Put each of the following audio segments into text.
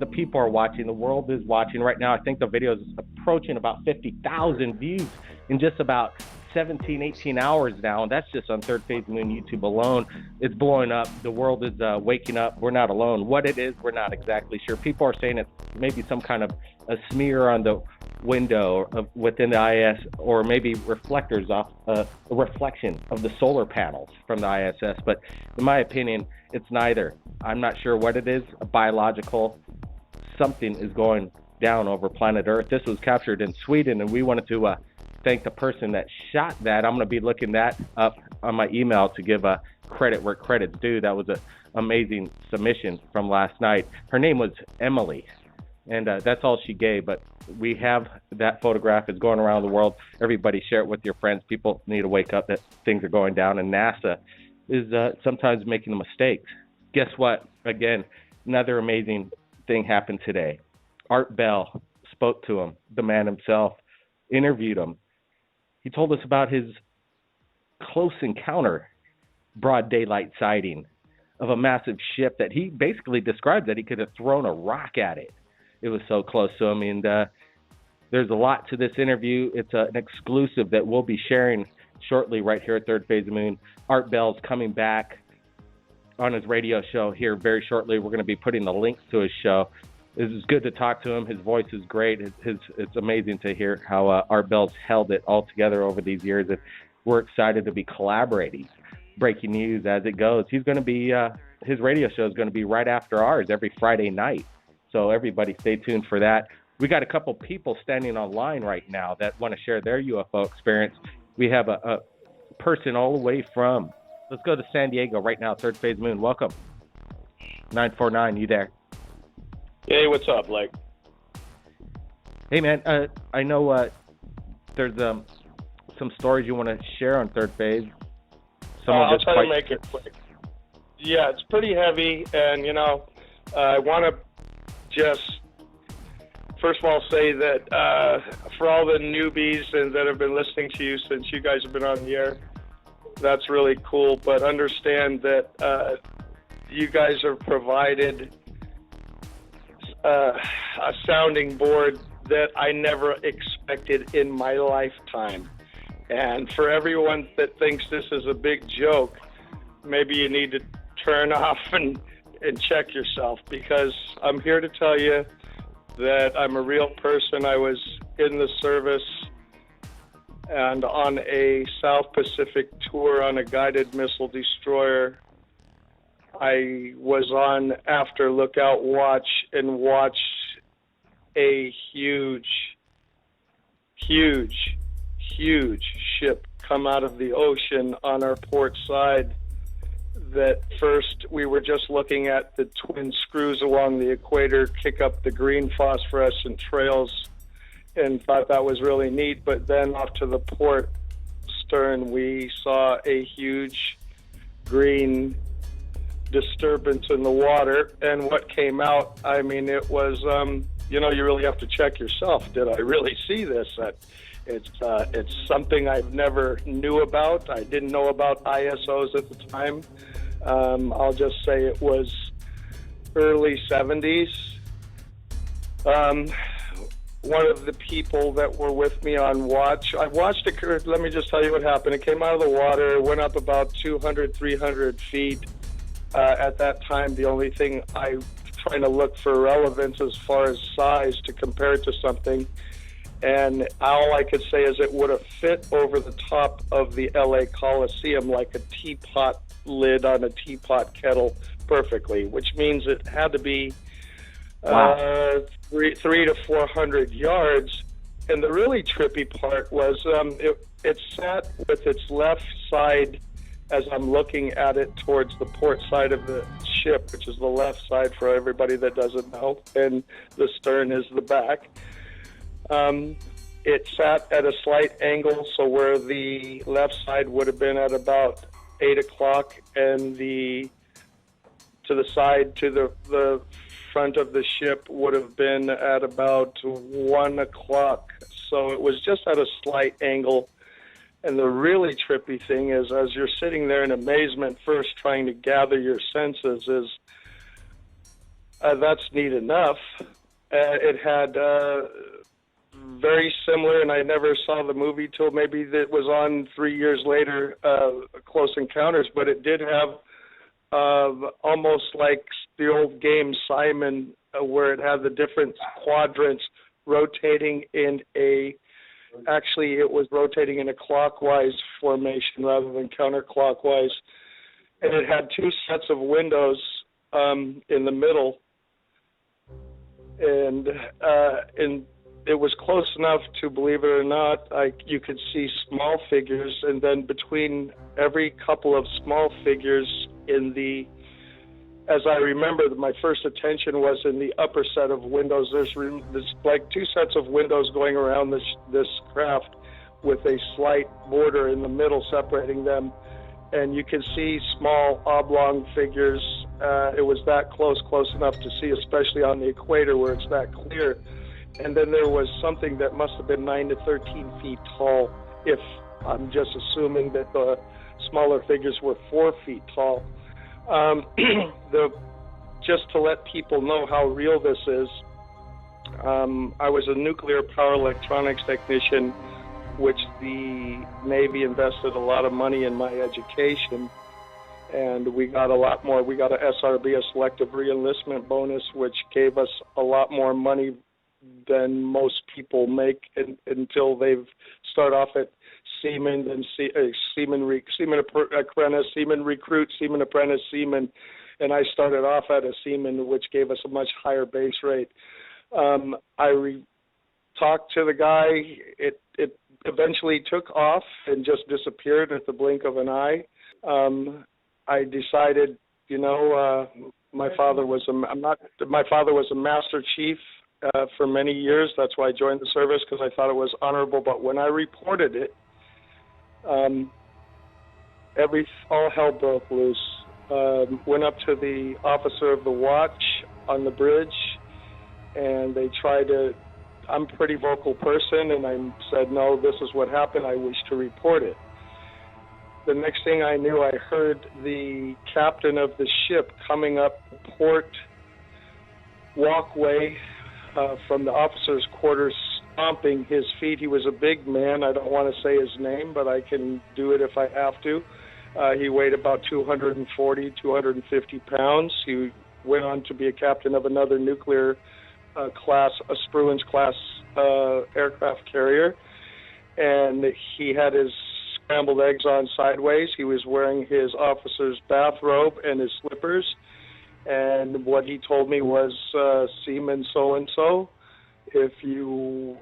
the people are watching. The world is watching right now. I think the video is approaching about 50,000 views in just about 17, 18 hours now, and that's just on Third Phase Moon YouTube alone. It's blowing up. The world is waking up. We're not alone. What it is, we're not exactly sure. People are saying it's maybe some kind of a smear on the window within the IS, or maybe reflectors off a reflection of the solar panels from the ISS. But in my opinion, it's neither. I'm not sure what it is. A biological something is going down over planet Earth. This was captured in Sweden, and we wanted to thank the person that shot that. I'm going to be looking that up on my email to give credit where credit's due. That was an amazing submission from last night. Her name was Emily, and that's all she gave. But we have that photograph. It's going around the world. Everybody share it with your friends. People need to wake up that things are going down, and NASA is sometimes making mistakes. Guess what? Again, another amazing thing happened today. Art Bell spoke to him, the man himself, interviewed him. He told us about his close encounter, broad daylight sighting of a massive ship that he basically described that he could have thrown a rock at it. It was so close to him. And there's a lot to this interview. It's an exclusive that we'll be sharing shortly right here at Third Phase of Moon. Art Bell's coming back on his radio show here very shortly. We're going to be putting the links to his show. It's good to talk to him. His voice is great. It's amazing to hear how Art Bell's held it all together over these years. And we're excited to be collaborating. Breaking news as it goes. He's going to be, his radio show is going to be right after ours every Friday night. So everybody stay tuned for that. We got a couple people standing online right now that want to share their UFO experience. We have a person all the way from, let's go to San Diego right now, Third Phase Moon. Welcome. 949, you there? Hey, what's up, Blake? Hey, man, I know there's some stories you want to share on Third Phase. I'll try to make it quick. Yeah, it's pretty heavy, and, I want to just, first of all, say that for all the newbies and that have been listening to you since you guys have been on the air, that's really cool, but understand that you guys have provided a sounding board that I never expected in my lifetime. And for everyone that thinks this is a big joke, maybe you need to turn off and check yourself, because I'm here to tell you that I'm a real person. I was in the service and on a South Pacific tour on a guided missile destroyer. I was on after lookout watch and watched a huge ship come out of the ocean on our port side. That first we were just looking at the twin screws along the equator kick up the green phosphorescent trails and thought that was really neat. But then off to the port stern, we saw a huge green disturbance in the water, and what came out, I mean, it was you really have to check yourself. Did I really see this? It's something I've never knew about. I didn't know about ISOs at the time. I'll just say it was early 70s. One of the people that were with me on watch, I watched it. Let me just tell you what happened. It came out of the water, went up about 200, 300 feet. At that time, the only thing I was trying to look for relevance as far as size to compare it to something, and all I could say is it would have fit over the top of the LA Coliseum like a teapot lid on a teapot kettle perfectly, which means it had to be 300 to 400 yards. And the really trippy part was it sat with its left side, as I'm looking at it, towards the port side of the ship, which is the left side for everybody that doesn't know, and the stern is the back. It sat at a slight angle, so where the left side would have been at about 8 o'clock, and to the side to the front of the ship would have been at about 1 o'clock. So it was just at a slight angle. And the really trippy thing is, as you're sitting there in amazement, first trying to gather your senses, is That's neat enough. It had very similar, and I never saw the movie till maybe that was on 3 years later, Close Encounters, but it did have almost like the old game Simon, where it had the different quadrants rotating in actually it was rotating in a clockwise formation rather than counterclockwise. And it had two sets of windows in the middle. And it was close enough to, believe it or not, you could see small figures, and then between every couple of small figures as I remember, my first attention was in the upper set of windows. There's like two sets of windows going around this craft with a slight border in the middle separating them, and you can see small oblong figures. It was that close enough to see, especially on the equator where it's that clear. And then there was something that must have been 9 to 13 feet tall, if I'm just assuming that the smaller figures were 4 feet tall. Just to let people know how real this is, I was a nuclear power electronics technician, which the Navy invested a lot of money in my education, and we got a lot more. We got a SRB, a selective reenlistment bonus, which gave us a lot more money than most people make until they've start off at seaman, then seaman apprentice, seaman recruit, seaman apprentice, seaman, and I started off at a seaman, which gave us a much higher base rate. I talked to the guy. It eventually took off and just disappeared at the blink of an eye. I decided, my father was a master chief for many years. That's why I joined the service, because I thought it was honorable. But when I reported it, all hell broke loose. Went up to the officer of the watch on the bridge, and they tried to. I'm a pretty vocal person, and I said, no, this is what happened. I wish to report it. The next thing I knew, I heard the captain of the ship coming up the port walkway from the officer's quarters, stomping his feet. He was a big man. I don't want to say his name, but I can do it if I have to. He weighed about 240, 250 pounds. He went on to be a captain of another nuclear class, a Spruance class aircraft carrier, and he had his scrambled eggs on sideways. He was wearing his officer's bathrobe and his slippers, and what he told me was, Seaman so-and-so, if you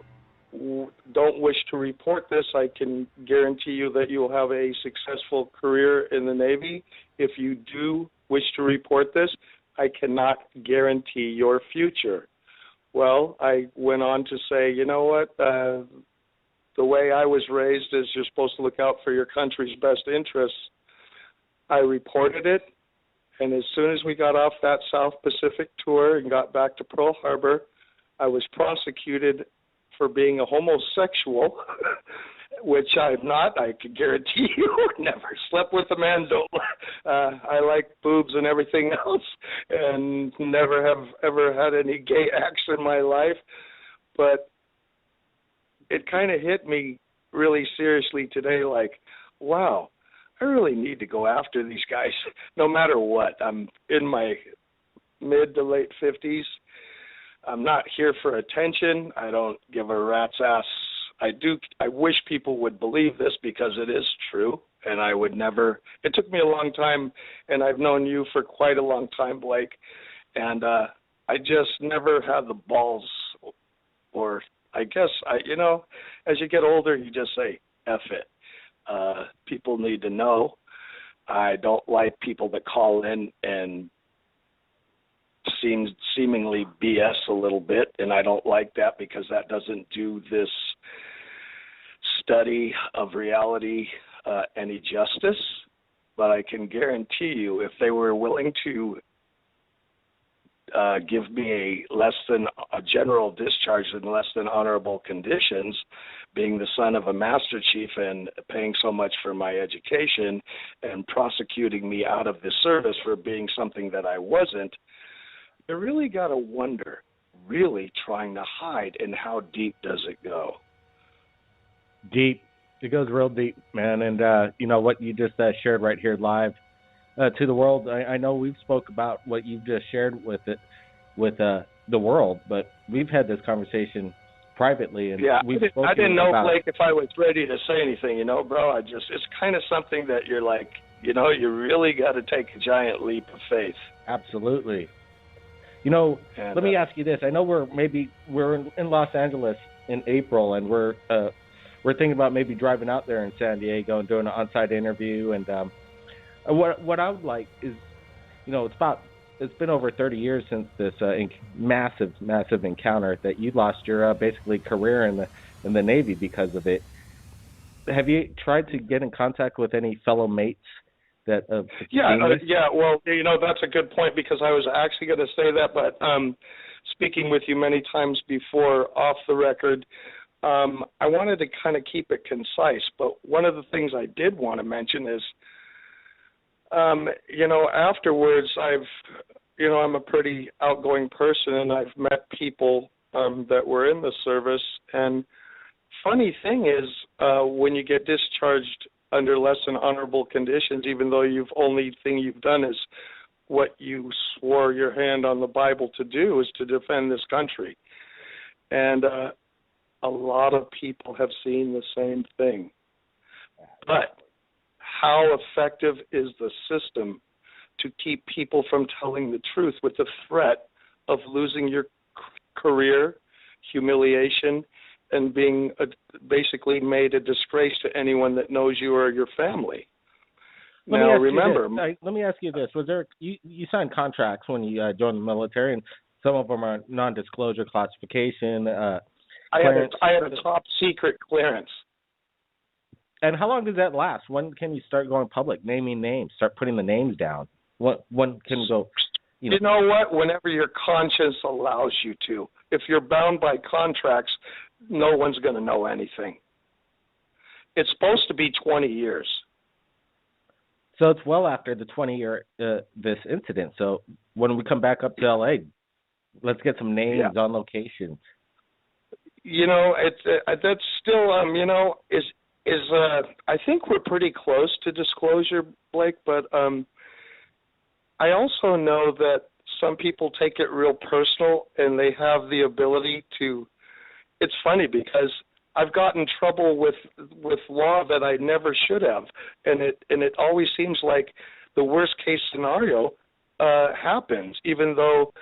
don't wish to report this, I can guarantee you that you'll have a successful career in the Navy. If you do wish to report this, I cannot guarantee your future. Well, I went on to say, you know what, the way I was raised is you're supposed to look out for your country's best interests. I reported it, and as soon as we got off that South Pacific tour and got back to Pearl Harbor, I was prosecuted for being a homosexual, which I'm not. I can guarantee you. Never slept with a man. I like boobs and everything else, and never have ever had any gay acts in my life. But it kind of hit me really seriously today, like, wow, I really need to go after these guys no matter what. I'm in my mid to late 50s. I'm not here for attention. I don't give a rat's ass. I wish people would believe this, because it is true, and I would never. It took me a long time, and I've known you for quite a long time, Blake, and I just never had the balls, or I guess, as you get older, you just say, F it. People need to know. I don't like people that call in and seemingly BS a little bit, and I don't like that, because that doesn't do this study of reality any justice. But I can guarantee you, if they were willing to give me a general discharge in less than honorable conditions, being the son of a master chief and paying so much for my education and prosecuting me out of the service for being something that I wasn't, you really got to wonder, really trying to hide, and how deep does it go? Deep. It goes real deep, man. And you know what you just shared right here live to the world. I know we've spoke about what you've just shared with the world, but we've had this conversation privately, and yeah, we've I didn't know, about, Blake, if I was ready to say anything, you know, bro. It's kind of something that you're like, you know, you really got to take a giant leap of faith. Absolutely. You know, and, let me ask you this. I know we're in Los Angeles in April, and we're thinking about maybe driving out there in San Diego and doing an on-site interview. And what I would like is, you know, it's been over 30 years since this massive encounter that you lost your basically career in the Navy because of it. Have you tried to get in contact with any fellow mates that yeah, well, you know, that's a good point, because I was actually going to say that, but speaking with you many times before off the record, I wanted to kind of keep it concise, but one of the things I did want to mention is, you know, afterwards I'm a pretty outgoing person, and I've met people that were in the service, and funny thing is, when you get discharged under less than honorable conditions, even though only thing you've done is what you swore your hand on the Bible to do, is to defend this country. And a lot of people have seen the same thing. But how effective is the system to keep people from telling the truth with the threat of losing your career, humiliation, and being basically made a disgrace to anyone that knows you or your family? Now, remember, let me ask you this: was there you signed contracts when you joined the military, and some of them are non-disclosure classification? I had a top secret clearance. And how long does that last? When can you start going public, naming names, start putting the names down? When can go? You know what? Whenever your conscience allows you to. If you're bound by contracts, no one's going to know anything. It's supposed to be 20 years. So it's well after the 20-year this incident. So when we come back up to LA, let's get some names on location. You know, that's still you know, is I think we're pretty close to disclosure, Blake, but I also know that some people take it real personal, and they have the ability to. It's funny because I've gotten in trouble with law that I never should have, and it always seems like the worst case scenario happens, even though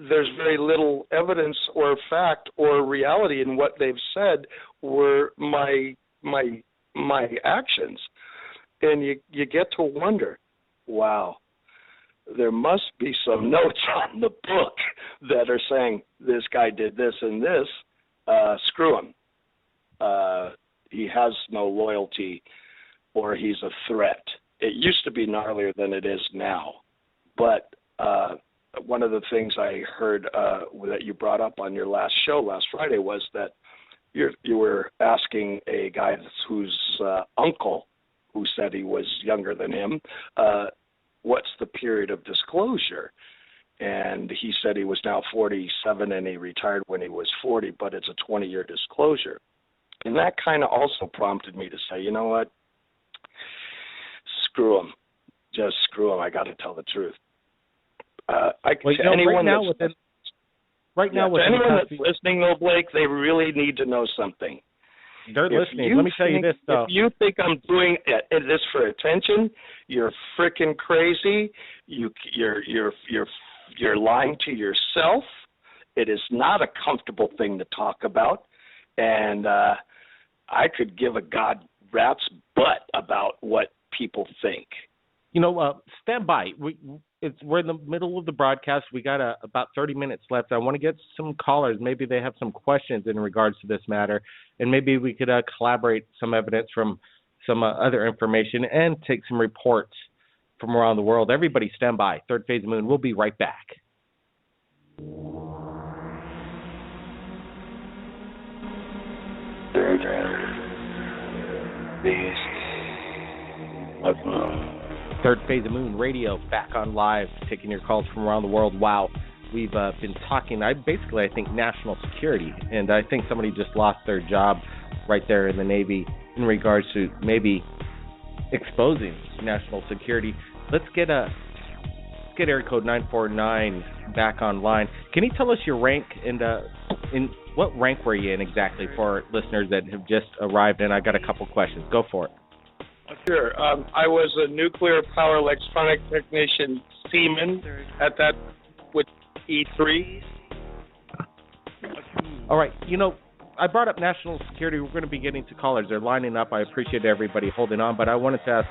there's very little evidence or fact or reality in what they've said were my actions, and you get to wonder, wow. There must be some notes on the book that are saying this guy did this and this. Screw him. He has no loyalty, or he's a threat. It used to be gnarlier than it is now. But one of the things I heard that you brought up on your last show last Friday was that you were asking a guy whose uncle, who said he was younger than him, what's the period of disclosure? And he said he was now 47 and he retired when he was 40, but it's a 20-year disclosure. And that kind of also prompted me to say, you know what? Screw him. Just screw him. I got to tell the truth. Anyone that's listening, though, Blake, they really need to know something. They're listening. Let me tell you this, though. If you think I'm doing this for attention, you're freaking crazy. You're lying to yourself. It is not a comfortable thing to talk about, and I could give a god rat's butt about what people think. You know, stand by. We're in the middle of the broadcast. We got about 30 minutes left. I want to get some callers. Maybe they have some questions in regards to this matter, and maybe we could collaborate some evidence from some other information and take some reports from around the world. Everybody stand by. Third Phase of the Moon. We'll be right back. Third Phase of Moon Radio back on live, taking your calls from around the world. Wow, we've been talking, I think national security, and I think somebody just lost their job right there in the Navy in regards to maybe exposing national security. Let's get area code 949 back online. Can you tell us your rank and in what rank were you in exactly for listeners that have just arrived? And I got a couple questions. Go for it. Sure. I was a nuclear power electronic technician seaman at that with E3. All right. I brought up national security. We're going to be getting to callers. They're lining up. I appreciate everybody holding on, but I wanted to ask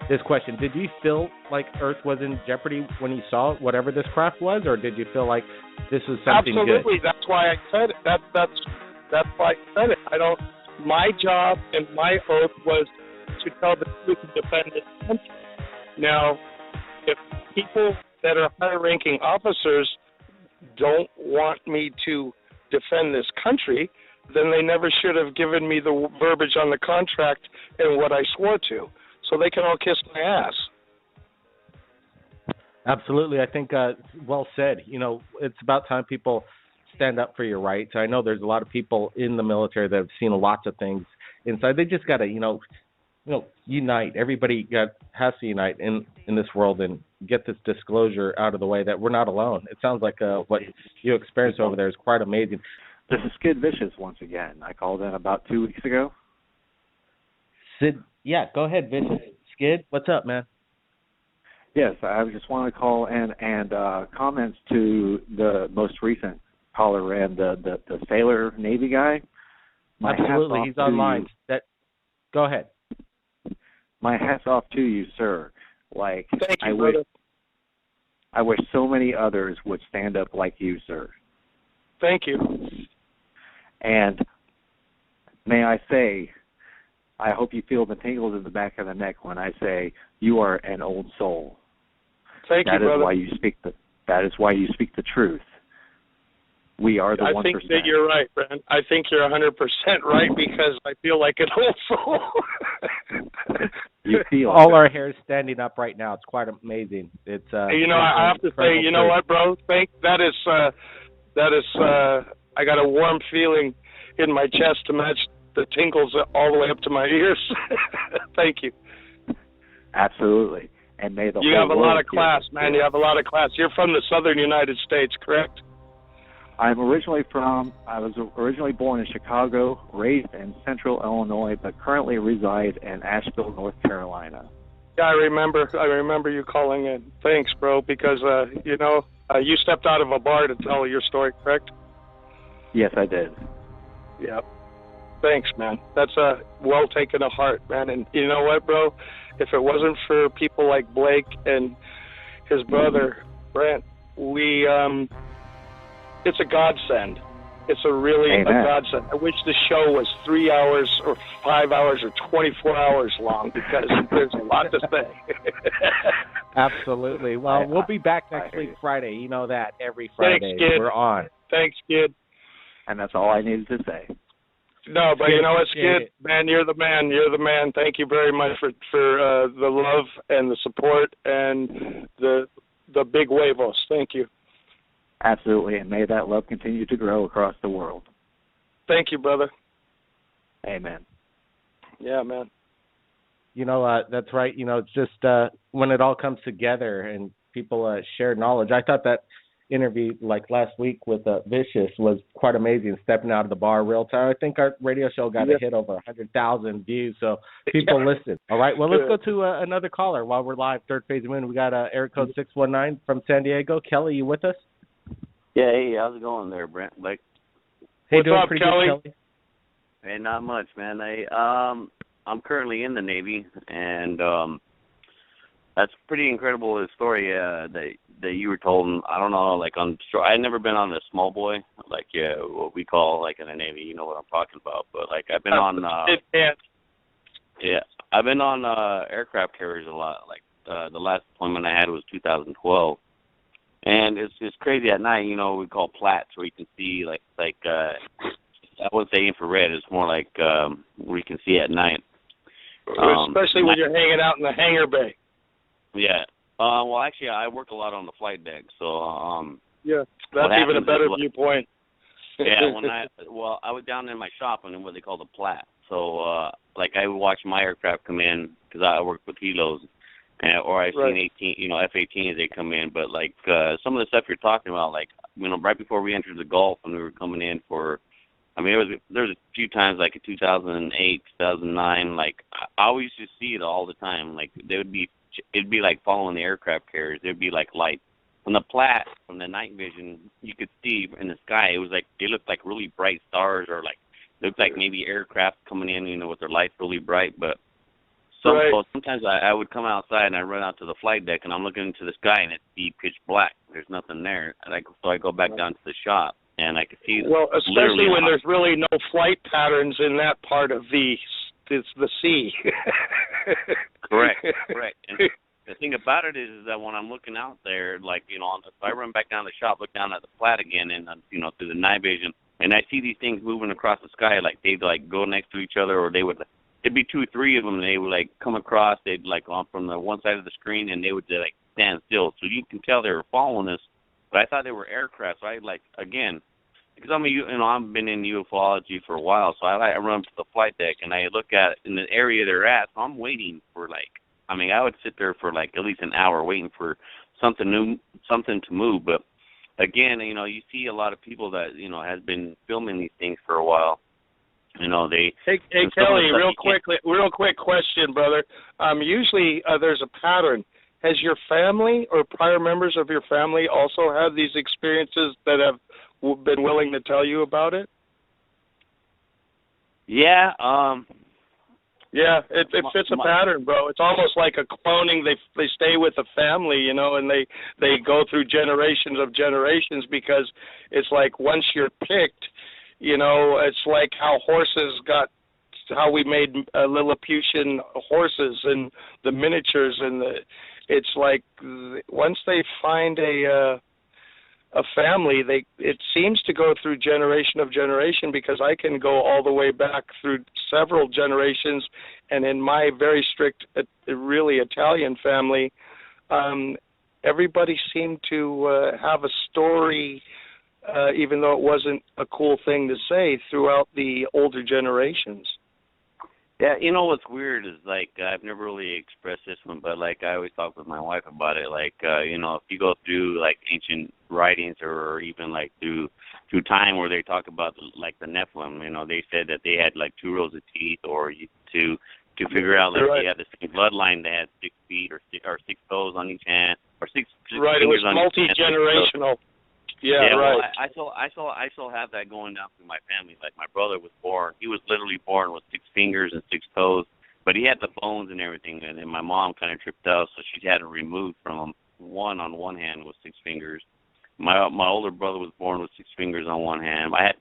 this question. Did you feel like Earth was in jeopardy when you saw whatever this craft was, or did you feel like this was something Absolutely. good? That's why I said it. That's why I said it. My job and my oath was to tell the truth and defend this country. Now, if people that are high-ranking officers don't want me to defend this country, then they never should have given me the verbiage on the contract and what I swore to. So they can all kiss my ass. Absolutely. I think well said. It's about time people stand up for your rights. I know there's a lot of people in the military that have seen lots of things inside. They just got to, unite. Everybody has to unite in this world and get this disclosure out of the way that we're not alone. It sounds like what you experienced over there is quite amazing. This is Skid Vicious once again. I called in about 2 weeks ago. Sid, yeah, go ahead, Vicious. Skid, what's up, man? Yes, I just want to call in and comments to the most recent caller and the Sailor Navy guy. Absolutely, he's online. Go ahead. My hat's off to you, sir. Thank you, brother. I wish so many others would stand up like you, sir. Thank you. And may I say, I hope you feel the tingles in the back of the neck when I say you are an old soul. Thank you, brother. That is why you speak the truth. We are the 1%. I think that you're right, Brent. I think you're 100% right because I feel like an old soul. You feel all our hair is standing up right now. It's quite amazing. It's I have to say, you know what, bro? That is I got a warm feeling in my chest to match the tingles all the way up to my ears. Thank you. Absolutely. And may the You whole have a lot world of class, man. You have a lot of class. You're from the southern United States, correct? I was originally born in Chicago, raised in central Illinois, but currently reside in Asheville, North Carolina. Yeah, I remember you calling in. Thanks, bro, because, you stepped out of a bar to tell your story, correct? Yes, I did. Yep. Thanks, man. That's well taken to heart, man. And you know what, bro? If it wasn't for people like Blake and his brother, Brent, it's a godsend. It's a godsend. I wish the show was 3 hours or 5 hours or 24 hours long because there's a lot to say. Absolutely. Well, we'll be back next week, Friday. You know that. Every Friday. Thanks, kid. We're on. Thanks, kid. And that's all I needed to say. No, but you know what, Skid? Man, you're the man. You're the man. Thank you very much for the love and the support and the big huevos. Thank you. Absolutely, and may that love continue to grow across the world. Thank you, brother. Amen. Yeah, man. That's right. It's just when it all comes together and people share knowledge. I thought that interview like last week with Vicious was quite amazing, stepping out of the bar real time. I think our radio show got a hit over 100,000 views, so people listen. All right, well, let's go to another caller while we're live. Third Phase Moon. We got area code 619 from San Diego. Kelly, you with us? Yeah, hey, how's it going there, Brent? Hey, what's doing up, pretty Kelly? good, Kelly? Hey, not much, man. I'm currently in the Navy, and that's pretty incredible. The story that you were told. I don't know, I've never been on a small boy, what we call in the Navy. You know what I'm talking about. But I've been on. I've been on aircraft carriers a lot. The last deployment I had was 2012. And it's crazy at night, we call plats where you can see I wouldn't say infrared, it's more like where you can see at night. Especially when you're hanging out in the hangar bay. Yeah. Well, actually, I work a lot on the flight deck, so Yeah, that's even a better viewpoint. Yeah, I was down in my shop in what they call the Platte. So, like, I would watch my aircraft come in because I work with helos, or I've seen F-18 as they come in. But like some of the stuff you're talking about, like, right before we entered the Gulf when we were coming in for, there was a few times like in 2008, 2009. Like, I always used to see it all the time. Like, it'd be like following the aircraft carriers. There'd be like lights. From the Platte, from the night vision, you could see in the sky, it was like they looked like really bright stars, or like looked like maybe aircraft coming in, with their lights really bright. But sometimes I would come outside and I run out to the flight deck and I'm looking into the sky and it's deep pitch black. There's nothing there, and so I go back down to the shop and I could see. Well, especially when there's really no flight patterns in that part of the sea. Correct. And the thing about it is that when I'm looking out there, like, if I run back down the shop, look down at the Platte again, and through the night vision, and I see these things moving across the sky, like they'd like go next to each other, or it'd be 2 or 3 of them, and they would like come across, they'd like on from the one side of the screen, and they would like stand still, so you can tell they were following us. But I thought they were aircraft, so I again, because I've been in ufology for a while, so I run to the flight deck and I look at it in the area they're at, so I'm waiting for I would sit there for like at least an hour waiting for something new, something to move. But again, you see a lot of people that, has been filming these things for a while. Hey Kelly, real quick question, brother. Usually there's a pattern. Has your family or prior members of your family also had these experiences that have been willing to tell you about it? Yeah. Yeah, it fits a pattern, bro. It's almost like a cloning. They stay with the family, and they go through generations of generations, because it's like once you're picked, it's like how we made Lilliputian horses and the miniatures, and it's like once they find a family, it seems to go through generation of generation, because I can go all the way back through several generations, and in my very strict, really Italian family, everybody seemed to have a story, even though it wasn't a cool thing to say, throughout the older generations. Yeah, what's weird is, like, I've never really expressed this one, but, like, I always talk with my wife about it. Like, if you go through, like, ancient writings, or even, like, through time where they talk about, like, the Nephilim, they said that they had, like, 2 rows of teeth, or to figure out, like, they had the same bloodline, they had 6 feet or 6 toes on each hand, or 6 right, fingers it was multi-generational. Yeah, right. Well, I still have that going down through my family. Like, my brother was born; he was literally born with 6 fingers and 6 toes, but he had the bones and everything. And then my mom kind of tripped out, so she had it removed from him. One on one hand with 6 fingers. My older brother was born with 6 fingers on one hand. I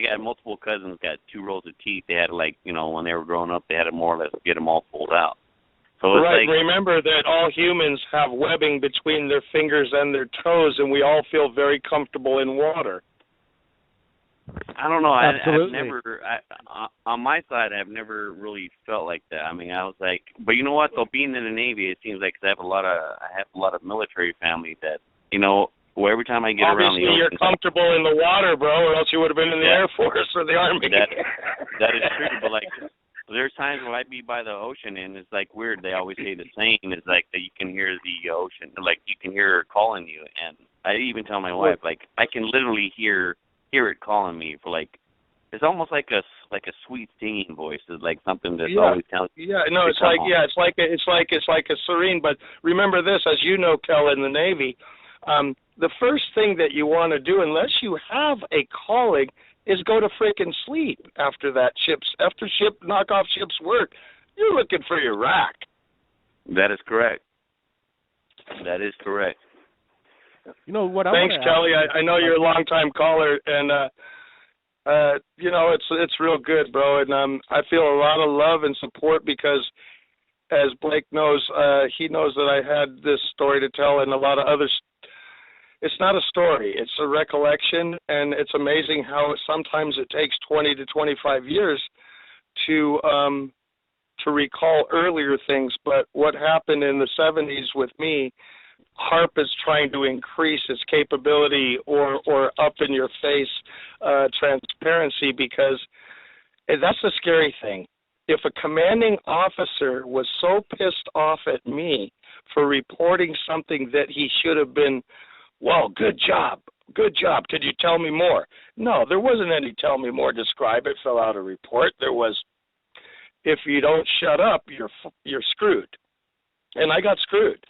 got multiple cousins got 2 rows of teeth. They had when they were growing up, they had to more or less get them all pulled out. So it's right. Remember that all humans have webbing between their fingers and their toes, and we all feel very comfortable in water. I don't know. Absolutely. I've never, on my side, I've never really felt like that. I was like, but you know what? Though, being in the Navy, it seems like I have a lot of military family that, well, every time I get around the ocean, you're comfortable in the water, bro, or else you would have been in the Air Force or the Army. That is true, but like, there's times where I'd be by the ocean, and it's like weird. They always say the same. It's like that you can hear the ocean, like you can hear her calling you. And I even tell my wife, like, I can literally hear it calling me for like, it's almost like a sweet singing voice. It's like something that's always telling you. Yeah, no, it's like a serene. But remember this, as you know, Kel, in the Navy, the first thing that you want to do, unless you have a calling, is go to freaking sleep after knockoff ship's work. You're looking for your rack. That is correct. That is correct. Thanks, Kelly. I know you're a long-time caller, and it's real good, bro. And I feel a lot of love and support, because, as Blake knows, he knows that I had this story to tell, and a lot of others. It's not a story. It's a recollection, and it's amazing how sometimes it takes 20 to 25 years to recall earlier things. But what happened in the 70s with me, HARP is trying to increase its capability or up in your face transparency, because that's the scary thing. If a commanding officer was so pissed off at me for reporting something that he should have been, well, good job, could you tell me more? No, there wasn't any tell me more, describe it, fill out a report. There was, if you don't shut up, you're screwed. And I got screwed.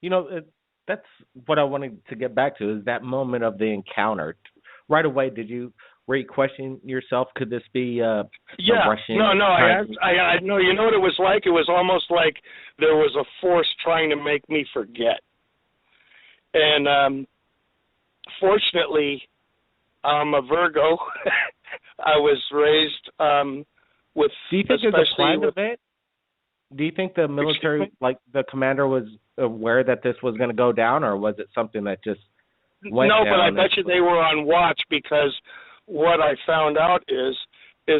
You know, that's what I wanted to get back to, is that moment of the encounter. Right away, were you questioning yourself? Could this be a Russian? No. I know. You know what it was like? It was almost like there was a force trying to make me forget. And fortunately, I'm a Virgo. I was raised with. Do you think it was a planned event? Do you think the military, like the commander, was aware that this was going to go down, or was it something that just went down? No, but I bet you they were on watch, because what I found out is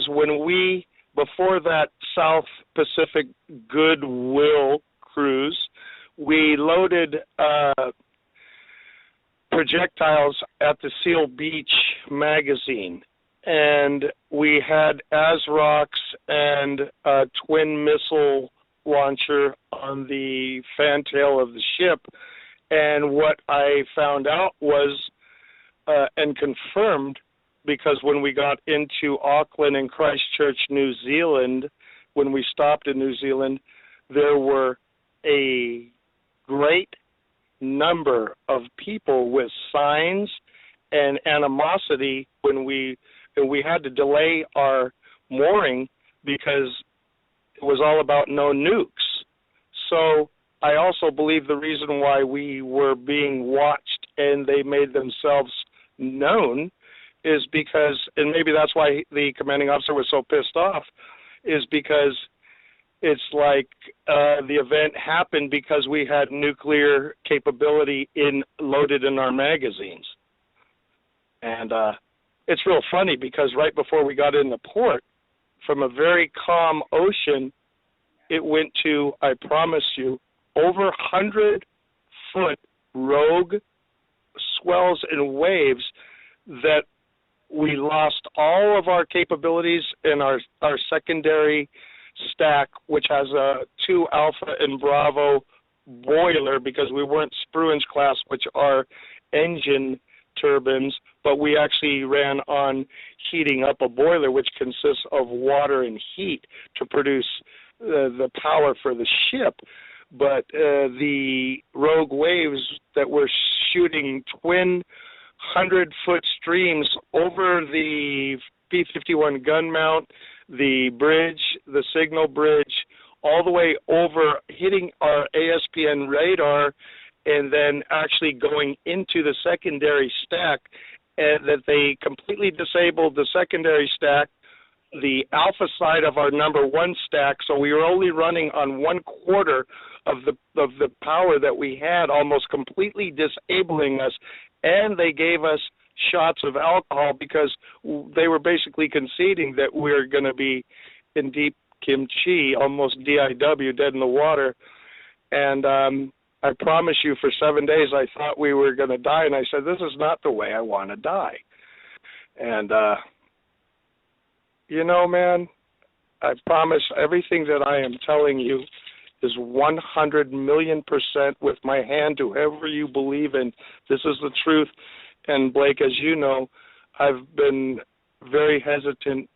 when before that South Pacific Goodwill cruise, we loaded projectiles at the Seal Beach magazine, and we had ASROCs and a twin missile launcher on the fantail of the ship. And what I found out was, and confirmed, because when we got into Auckland and Christchurch, New Zealand, when we stopped in New Zealand, there were a great number of people with signs and animosity when we had to delay our mooring because it was all about no nukes. So I also believe the reason why we were being watched and they made themselves known is because, and maybe that's why the commanding officer was so pissed off, is because it's like the event happened because we had nuclear capability loaded in our magazines. And it's real funny because right before we got into port, from a very calm ocean, it went to, I promise you, over 100-foot rogue swells and waves that we lost all of our capabilities in our secondary stack, which has a 2 Alpha and Bravo boiler, because we weren't Spruance class, which are engine turbines, but we actually ran on heating up a boiler, which consists of water and heat to produce the power for the ship. But the rogue waves that were shooting twin 100-foot streams over the P-51 gun mount, the bridge, the signal bridge, all the way over, hitting our ASPN radar, and then actually going into the secondary stack, and that they completely disabled the secondary stack, the alpha side of our number 1 stack, so we were only running on 1/4 of the power that we had, almost completely disabling us. And they gave us shots of alcohol because they were basically conceding that we're going to be in deep kimchi, almost DIW, dead in the water. And I promise you, for 7 days, I thought we were going to die. And I said, this is not the way I want to die. And, you know, man, I promise everything that I am telling you is 100 million% with my hand to whoever you believe in. This is the truth. And Blake, as you know, I've been very hesitant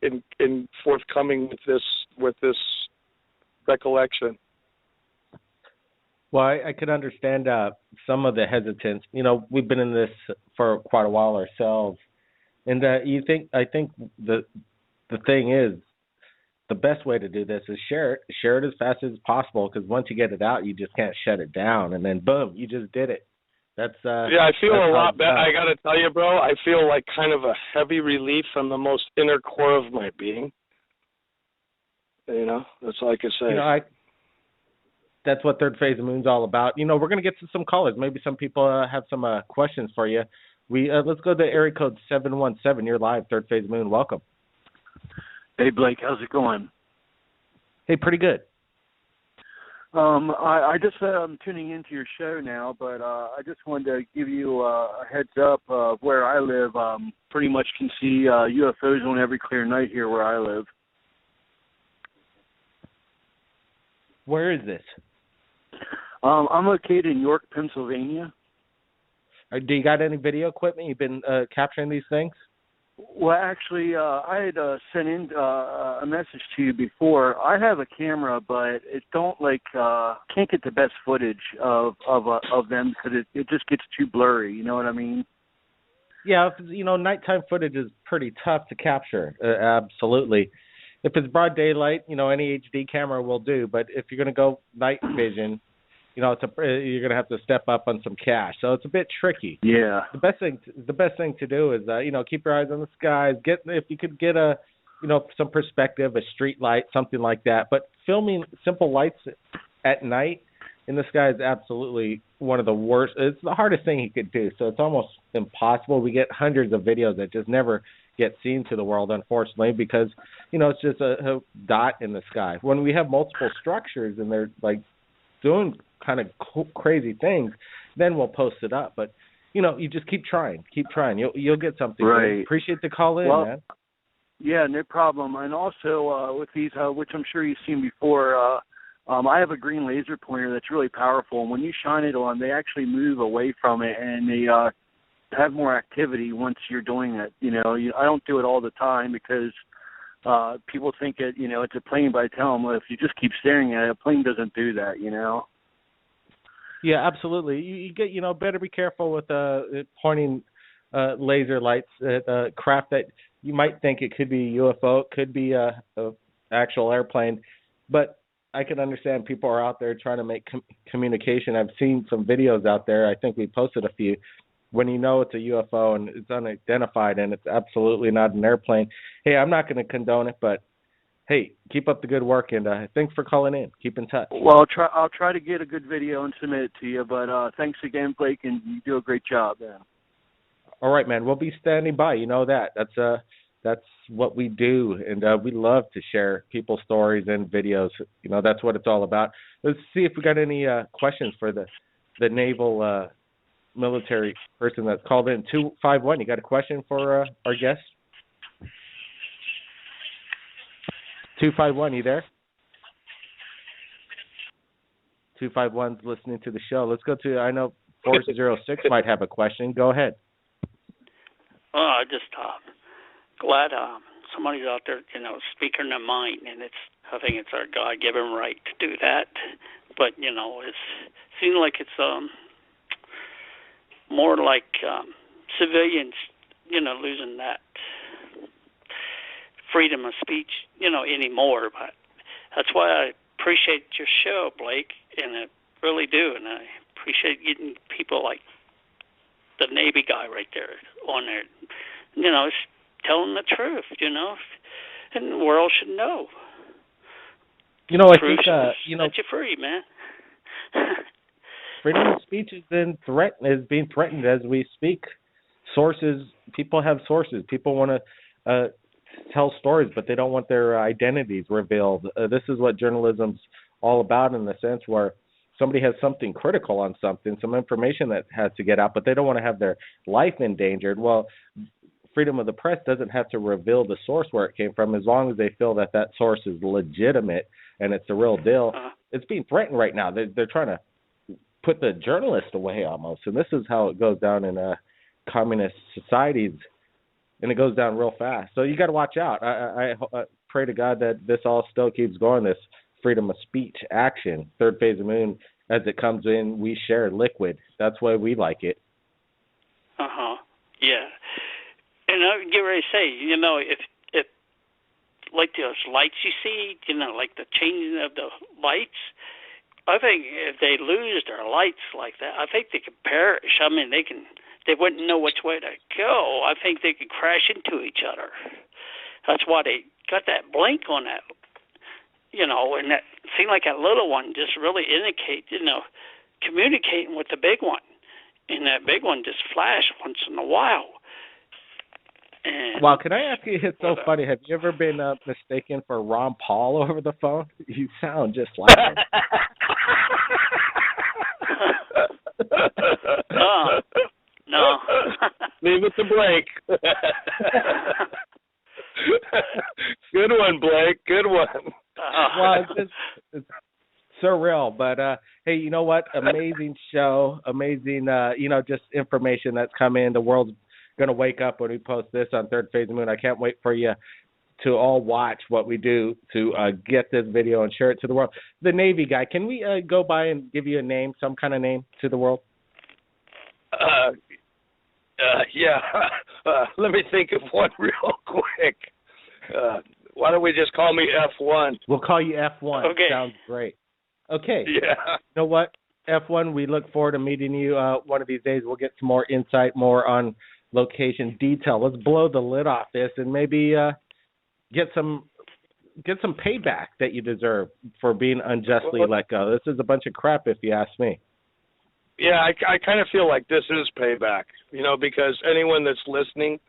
in forthcoming with this recollection. Well, I could understand some of the hesitance. You know, we've been in this for quite a while ourselves, and I think the thing is, the best way to do this is share it as fast as possible, because once you get it out, you just can't shut it down, and then boom, you just did it. That's yeah, I feel a lot better. I got to tell you, bro, I feel like kind of a heavy relief from the most inner core of my being. You know, that's all I can say. You know, that's what Third Phase of the Moon's all about. You know, we're going to get to some callers. Maybe some people have some questions for you. Let's go to area code 717. You're live, Third Phase of the Moon. Welcome. Hey, Blake, how's it going? Hey, pretty good. I just I'm tuning into your show now, but I just wanted to give you a heads up of where I live. Pretty much can see UFOs on every clear night here where I live. Where is this? I'm located in York, Pennsylvania. Do you got any video equipment? You've been capturing these things? Well, actually, I had sent in a message to you before. I have a camera, but it can't get the best footage of them because it just gets too blurry. You know what I mean? Yeah, nighttime footage is pretty tough to capture. Absolutely. If it's broad daylight, any HD camera will do. But if you're going to go night vision, you're going to have to step up on some cash. So it's a bit tricky. Yeah. The best thing to do is keep your eyes on the skies. If you could get some perspective, a street light, something like that. But filming simple lights at night in the sky is absolutely one of the worst. It's the hardest thing you could do. So it's almost impossible. We get hundreds of videos that just never get seen to the world, unfortunately, because it's just a dot in the sky. When we have multiple structures and they're like doing kind of crazy things, then we'll post it up. But you just keep trying. You'll get something. Right. Appreciate the call in, man. Yeah, no problem. And also with these, which I'm sure you've seen before, I have a green laser pointer that's really powerful. And when you shine it on, they actually move away from it, and they have more activity once you're doing it. I don't do it all the time because people think it's a plane, but I tell them, well, if you just keep staring at it, a plane doesn't do that. Yeah, absolutely. You get better be careful with pointing laser lights at craft that you might think it could be a UFO, it could be a actual airplane, but I can understand people are out there trying to make communication. I've seen some videos out there. I think we posted a few. When it's a UFO and it's unidentified and it's absolutely not an airplane, hey, I'm not going to condone it, but hey, keep up the good work, and thanks for calling in. Keep in touch. Well, I'll try to get a good video and submit it to you, but thanks again, Blake, and you do a great job, man. All right, man. We'll be standing by. You know that. That's what we do, and we love to share people's stories and videos. That's what it's all about. Let's see if we got any questions for the naval military person that's called in. 251. You got a question for our guest? 251, you there? 251's listening to the show. Let's go to, I know 406 might have a question. Go ahead. Just glad somebody's out there, speaking their mind, and I think it's our God-given right to do that. But it seems like it's more like civilians, losing that freedom of speech, anymore. But that's why I appreciate your show, Blake, and I really do. And I appreciate getting people like the Navy guy right there on there, telling the truth, and the world should know. I think, set you free, man. Freedom of speech is being threatened as we speak. People have sources. People want to tell stories, but they don't want their identities revealed. This is what journalism's all about, in the sense where somebody has something critical on something, some information that has to get out, but they don't want to have their life endangered. Well, freedom of the press doesn't have to reveal the source where it came from, as long as they feel that source is legitimate and it's the real deal. It's being threatened right now. They're trying to put the journalist away almost, and this is how it goes down in communist societies, and it goes down real fast. So you got to watch out. I pray to God that this all still keeps going, this freedom of speech action. Third phase of moon, as it comes in, we share liquid. That's why we like it. Yeah. And I get ready to say, if like those lights you see, like the changing of the lights, I think if they lose their lights like that, I think they could perish. I mean, they wouldn't know which way to go. I think they could crash into each other. That's why they got that blink on that, and that seemed like that little one just really indicate, communicating with the big one. And that big one just flashed once in a while. Well, can I ask you, it's so funny, have you ever been mistaken for Ron Paul over the phone? You sound just like him. Oh, no. Leave it to Blake. Good one, Blake. Good one. Well, it's surreal, but hey, you know what? Amazing show, amazing, just information that's come in. The world's going to wake up when we post this on Third Phase Moon. I can't wait for you to all watch what we do to get this video and share it to the world. The Navy guy, can we go by and give you a name, some kind of name to the world? Yeah. Let me think of one real quick. Why don't we just call me F1? We'll call you F1. Okay. Sounds great. Okay. Yeah. You know what, F1, we look forward to meeting you one of these days. We'll get some more insight, more on location detail. Let's blow the lid off this and maybe get some payback that you deserve for being unjustly let go. This is a bunch of crap, if you ask me. Yeah, I kind of feel like this is payback, because anyone that's listening,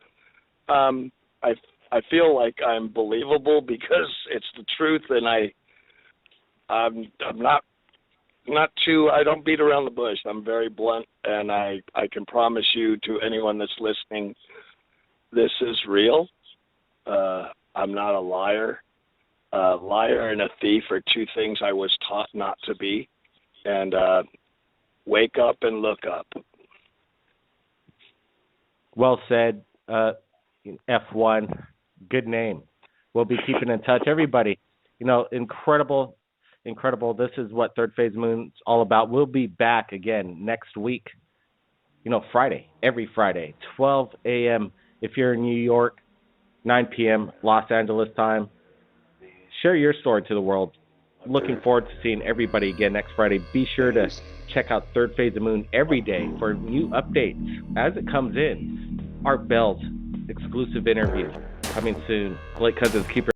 I feel like I'm believable because it's the truth, and I'm not too. I don't beat around the bush. I'm very blunt, and I can promise you to anyone that's listening, this is real. I'm not a liar. A liar and a thief are two things I was taught not to be, and wake up and look up. Well said, F1. Good name. We'll be keeping in touch. Everybody, incredible. This is what Third Phase Moon's all about. We'll be back again next week, Friday, every Friday, 12 a.m. if you're in New York, 9 p.m. Los Angeles time. Share your story to the world. Looking forward to seeing everybody again next Friday. Be sure to check out Third Phase of Moon every day for new updates as it comes in. Art Bell's exclusive interview coming soon. Blake Cousins, keep